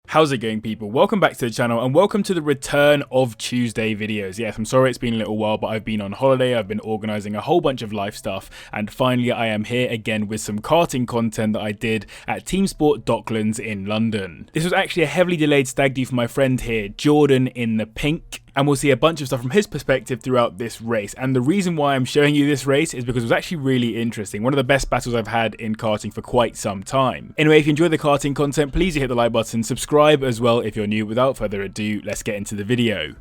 How's it going, people? Welcome back to the channel and welcome to the return of Tuesday videos. Yes, I'm sorry it's been a little while, but I've been on holiday, I've been organising a whole bunch of life stuff, and finally I am here again with some karting content that I did at teamsport Docklands in London. This was actually a heavily delayed stag do for my friend here, Jordan in the pink. And we'll see a bunch of stuff from his perspective throughout this race. And the reason why I'm showing you this race is because it was actually really interesting. One of the best battles I've had in karting for quite some time. Anyway, if you enjoy the karting content, please hit the like button, subscribe as well if you're new. Without further ado, let's get into the video.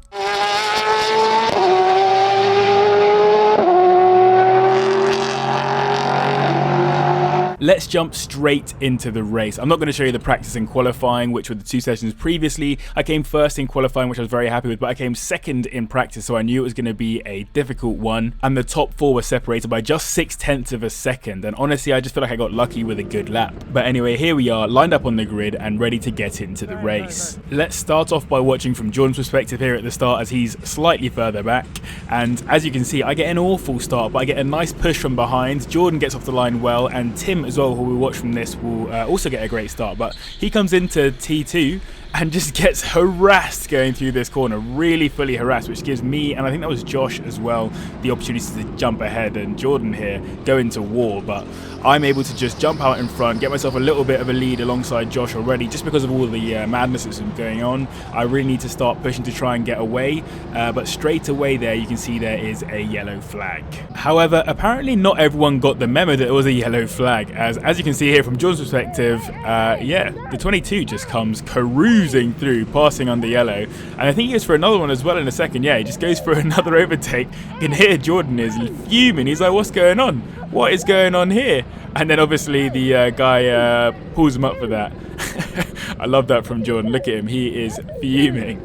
Let's jump straight into the race. I'm not going to show you the practice and qualifying, which were the two sessions previously. I came first in qualifying, which I was very happy with, but I came second in practice, so I knew it was going to be a difficult one. And the top four were separated by just 0.6 of a second. And honestly, I just feel like I got lucky with a good lap. But anyway, here we are, lined up on the grid and ready to get into the race. Let's start off by watching from Jordan's perspective here at the start, as he's slightly further back. And as you can see, I get an awful start, but I get a nice push from behind. Jordan gets off the line well, and Tim as well, who we watch from this, will also get a great start, but he comes into T2 and just gets harassed going through this corner, really fully harassed, which gives me, and I think that was Josh as well, the opportunity to jump ahead and Jordan here go into wall. But I'm able to just jump out in front, get myself a little bit of a lead alongside Josh already, just because of all the madness that's been going on. I really need to start pushing to try and get away, but straight away there you can see there is a yellow flag. However, apparently not everyone got the memo that it was a yellow flag, as you can see here from Jordan's perspective, yeah, the 22 just comes cruising through, passing under yellow, and I think he goes for another one as well in a second. Yeah, he just goes for another overtake, and here Jordan is fuming. He's like, what's going on? What is going on here? And then obviously the guy pulls him up for that. I love that from Jordan. Look at him, he is fuming.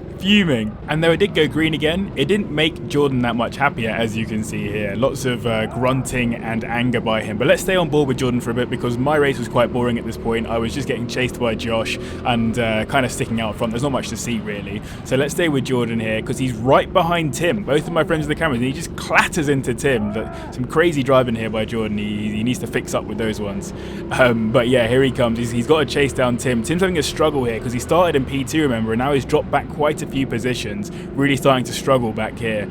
And though it did go green again, it didn't make Jordan that much happier, as you can see here. Lots of grunting and anger by him. But let's stay on board with Jordan for a bit, because my race was quite boring at this point. I was just getting chased by Josh and kind of sticking out front. There's not much to see really. So let's stay with Jordan here, because he's right behind Tim. Both of my friends with the cameras, and he just clatters into Tim. Some crazy driving here by Jordan. He needs to fix up with those ones. But yeah, here he comes. He's got to chase down Tim. Tim's having a struggle here, because he started in P2, remember, and now he's dropped back quite a few positions, really starting to struggle back here.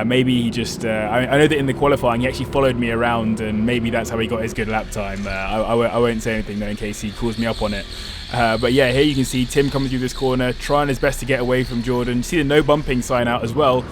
Maybe he just I know that in the qualifying he actually followed me around, and maybe that's how he got his good lap time. I won't say anything though, in case he calls me up on it. But yeah, here you can see Tim coming through this corner, trying his best to get away from Jordan. You see the no bumping sign out as well.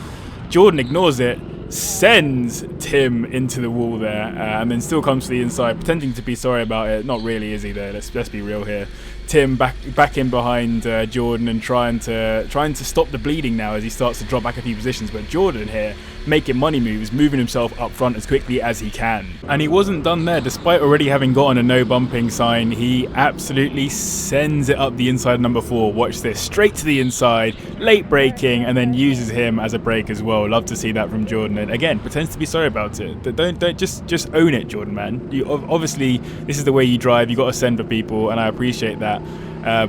Jordan ignores it, sends Tim into the wall there, and then still comes to the inside, pretending to be sorry about it. Not really, is he though? Let's be real here. Tim back in behind Jordan and trying to stop the bleeding now as he starts to drop back a few positions. But Jordan here making money moves, moving himself up front as quickly as he can. And he wasn't done there. Despite already having gotten a no bumping sign, he absolutely sends it up the inside number 4. Watch this, straight to the inside, late braking, and then uses him as a brake as well. Love to see that from Jordan. And again, pretends to be sorry about it. Don't just own it, Jordan, man. You obviously, this is the way you drive. You got to send for people, and I appreciate that.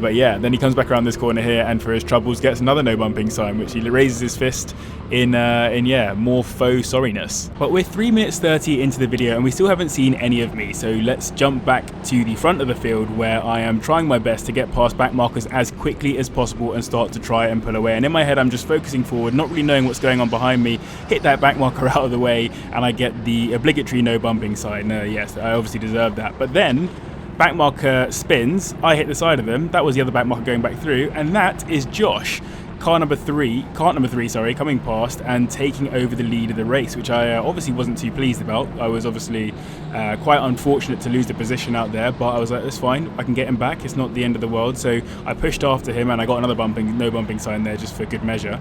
But yeah, then he comes back around this corner here, and for his troubles gets another no bumping sign, which he raises his fist in yeah, more faux sorriness. But we're 3 minutes 30 into the video and we still haven't seen any of me, so let's jump back to the front of the field, where I am trying my best to get past back markers as quickly as possible and start to try and pull away. And in my head I'm just focusing forward, not really knowing what's going on behind me, hit that back marker out of the way, and I get the obligatory no bumping sign. Yes, I obviously deserve that. But then back marker spins, I hit the side of them, that was the other back marker going back through, and that is Josh. Kart number three, sorry, coming past and taking over the lead of the race, which I obviously wasn't too pleased about. I was obviously quite unfortunate to lose the position out there, but I was like, that's fine, I can get him back, it's not the end of the world. So I pushed after him and I got another no bumping sign there just for good measure,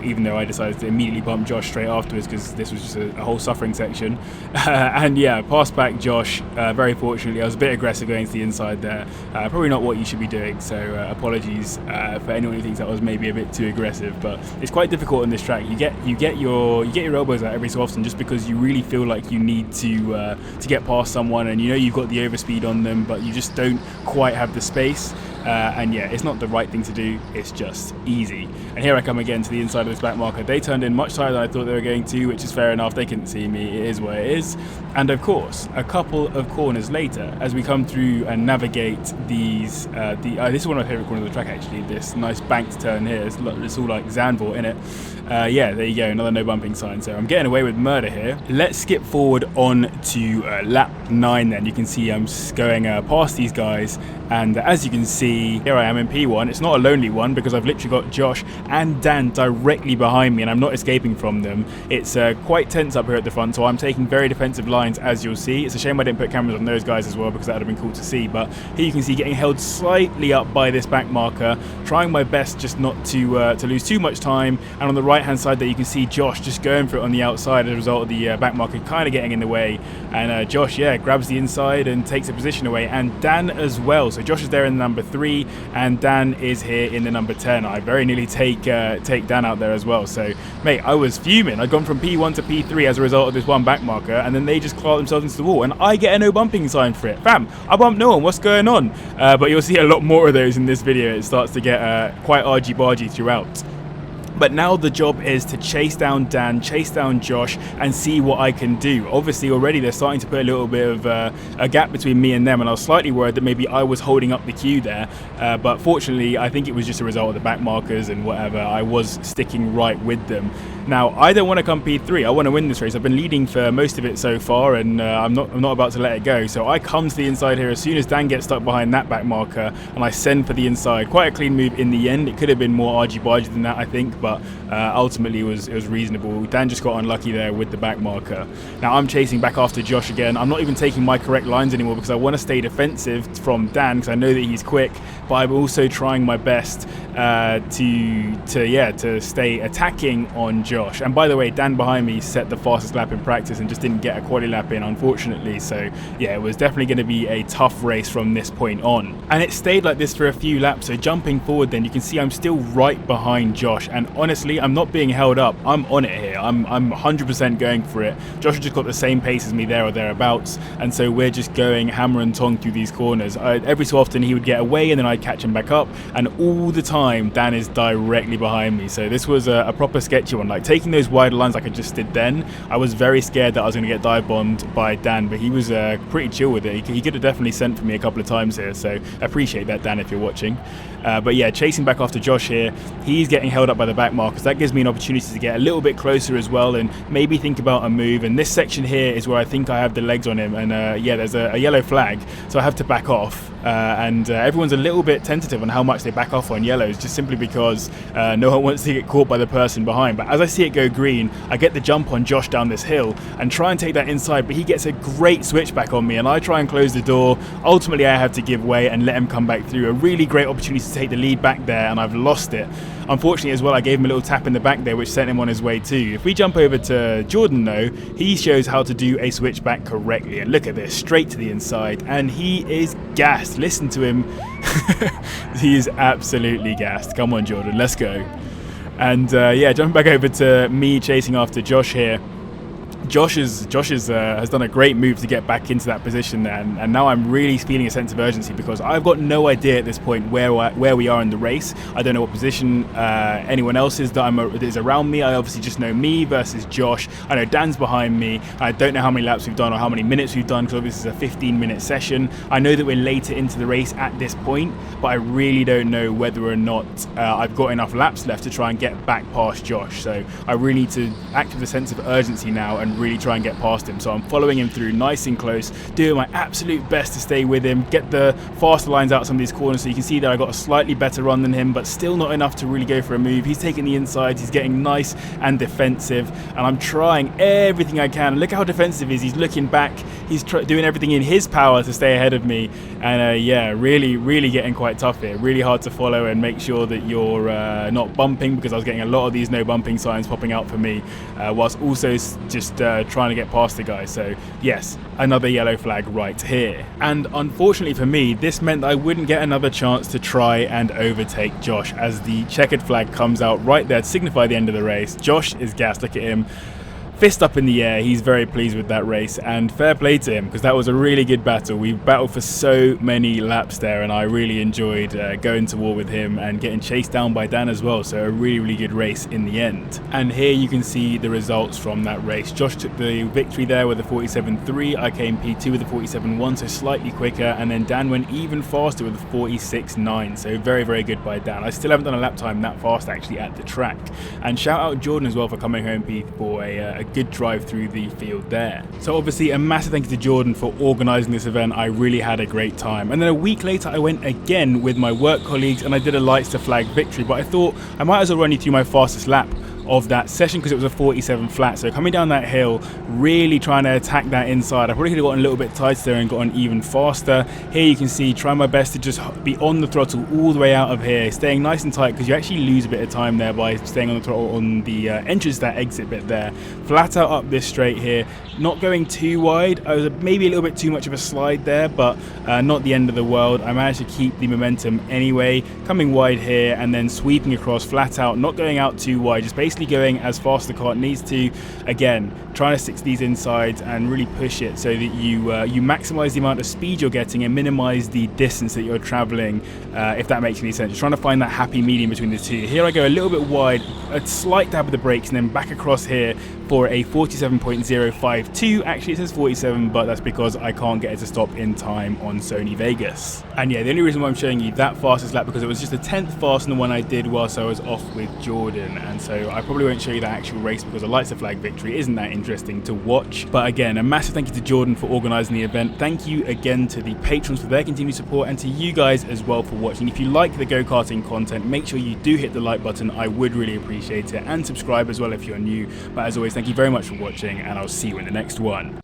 even though I decided to immediately bump Josh straight afterwards, because this was just a whole suffering section. And yeah, passed back Josh. Very fortunately, I was a bit aggressive going to the inside there. Probably not what you should be doing, so apologies for anyone who thinks that was maybe a bit too aggressive, but it's quite difficult on this track. You get your elbows out every so often, just because you really feel like you need to get past someone, and you know you've got the overspeed on them, but you just don't quite have the space. and yeah, it's not the right thing to do, it's just easy. And here I come again to the inside of this back marker. They turned in much tighter than I thought they were going to, which is fair enough. They couldn't see me, it is what it is. And of course, a couple of corners later, as we come through and navigate these, this is one of my favourite corners of the track actually, this nice banked turn here, it's all like Zandvoort in it. Yeah, there you go, another no bumping sign, so I'm getting away with murder here. Let's skip forward on to lap 9 then. You can see I'm going past these guys, and as you can see, here I am in P1. It's not a lonely one because I've literally got Josh and Dan directly behind me and I'm not escaping from them. It's quite tense up here at the front, so I'm taking very defensive lines, as you'll see. It's a shame I didn't put cameras on those guys as well because that would have been cool to see, but here you can see getting held slightly up by this back marker, trying my best just not to lose too much time. And on the right hand side there you can see Josh just going for it on the outside as a result of the back marker kind of getting in the way, and Josh grabs the inside and takes a position away, and Dan as well. So Josh is there in the number 3 and Dan is here in the number 10. I very nearly take Dan out there as well. So mate, I was fuming. I'd gone from P1 to P3 as a result of this one back marker, and then they just claw themselves into the wall and I get a no bumping sign for it. Fam, I bumped no one, what's going on? But you'll see a lot more of those in this video. It starts to get quite argy-bargy throughout. But now the job is to chase down Dan, chase down Josh, and see what I can do. Obviously, already they're starting to put a little bit of a gap between me and them, and I was slightly worried that maybe I was holding up the queue there. But fortunately, I think it was just a result of the back markers and whatever. I was sticking right with them. Now, I don't want to come P3. I want to win this race. I've been leading for most of it so far, and I'm not about to let it go. So I come to the inside here as soon as Dan gets stuck behind that back marker, and I send for the inside. Quite a clean move in the end. It could have been more argy-bargy than that, I think, but ultimately it was reasonable. Dan just got unlucky there with the back marker. Now I'm chasing back after Josh again. I'm not even taking my correct lines anymore because I want to stay defensive from Dan because I know that he's quick, but I'm also trying my best to stay attacking on Josh. And by the way, Dan behind me set the fastest lap in practice and just didn't get a quali lap in, unfortunately. So yeah, it was definitely going to be a tough race from this point on. And it stayed like this for a few laps. So jumping forward then, you can see I'm still right behind Josh. And honestly, I'm not being held up. I'm on it here. I'm 100% going for it. Josh has just got the same pace as me there or thereabouts. And so we're just going hammer and tong through these corners. Every so often he would get away and then I'd catch him back up. And all the time, Dan is directly behind me. So this was a proper sketchy one. Like taking those wide lines like I just did then, I was very scared that I was going to get dive bombed by Dan, but he was pretty chill with it. He could have definitely sent for me a couple of times here. So I appreciate that, Dan, if you're watching. But yeah, chasing back after Josh here. He's getting held up by the back markers. That gives me an opportunity to get a little bit closer as well and maybe think about a move. And this section here is where I think I have the legs on him. And yeah, there's a yellow flag, so I have to back off. And everyone's a little bit tentative on how much they back off on yellows, just simply because no one wants to get caught by the person behind. But as I see it go green, I get the jump on Josh down this hill and try and take that inside, but he gets a great switchback on me and I try and close the door. Ultimately, I have to give way and let him come back through. A really great opportunity to take the lead back there, and I've lost it. Unfortunately as well, I gave him a little tap in the back there, which sent him on his way too. If we jump over to Jordan though, he shows how to do a switchback correctly, and look at this, straight to the inside, and he is gassed. Listen to him. He is absolutely gassed. Come on, Jordan, let's go. And yeah, jumping back over to me chasing after Josh here. Josh has done a great move to get back into that position there, and now I'm really feeling a sense of urgency because I've got no idea at this point where we are in the race. I don't know what position anyone else is that is around me. I obviously just know me versus Josh. I know Dan's behind me. I don't know how many laps we've done or how many minutes we've done because obviously this is a 15-minute session. I know that we're later into the race at this point, but I really don't know whether or not I've got enough laps left to try and get back past Josh. So I really need to act with a sense of urgency now and really try and get past him. So I'm following him through nice and close, doing my absolute best to stay with him, get the faster lines out some of these corners. So you can see that I got a slightly better run than him, but still not enough to really go for a move. He's taking the insides, he's getting nice and defensive, and I'm trying everything I can. Look how defensive he is. He's looking back, he's doing everything in his power to stay ahead of me, and yeah, really getting quite tough here. Really hard to follow and make sure that you're not bumping, because I was getting a lot of these no bumping signs popping out for me, whilst also just trying to get past the guy. So yes, another yellow flag right here. And unfortunately for me, this meant that I wouldn't get another chance to try and overtake Josh, as the checkered flag comes out right there to signify the end of the race. Josh is gassed. Look at him. fist up in the air. He's very pleased with that race, and fair play to him, because that was a really good battle. We battled for so many laps there, and I really enjoyed going to war with him and getting chased down by Dan as well. So a really good race in the end. And here you can see the results from that race. Josh took the victory there with a 47.3. I came P2 with a 47.1, so slightly quicker, and then Dan went even faster with a 46.9. So very good by Dan. I still haven't done a lap time that fast actually at the track. And shout out Jordan as well for coming home P for a good drive through the field there. So obviously a massive thank you to Jordan for organising this event. I really had a great time. And then a week later I went again with my work colleagues and I did a lights to flag victory, but I thought I might as well run you through my fastest lap of that session because it was a 47 flat. So coming down that hill, really trying to attack that inside. I probably could have gotten a little bit tighter there and gotten even faster. Here you can see, trying my best to just be on the throttle all the way out of here, staying nice and tight because you actually lose a bit of time there by staying on the throttle on the entrance, that exit bit there. Flat out up this straight here, not going too wide. I was maybe a little bit too much of a slide there, but not the end of the world. I managed to keep the momentum anyway, coming wide here and then sweeping across flat out, not going out too wide, just basically going as fast as the car needs to. Again, trying to stick to these insides and really push it so that you maximize the amount of speed you're getting and minimize the distance that you're traveling, if that makes any sense. You're trying to find that happy medium between the two. Here I go a little bit wide, a slight dab of the brakes, and then back across here for a 47.052. Actually it says 47, but that's because I can't get it to stop in time on Sony Vegas. And yeah, the only reason why I'm showing you that fastest lap because it was just a 10th faster than the one I did whilst I was off with Jordan, and so I probably won't show you that actual race because a lights to flag victory isn't that interesting to watch. But again, a massive thank you to Jordan for organising the event. Thank you again to the patrons for their continued support, and to you guys as well for watching. If you like the go-karting content, make sure you do hit the like button. I would really appreciate it, and subscribe as well if you're new. But as always, thank you very much for watching, and I'll see you in the next one.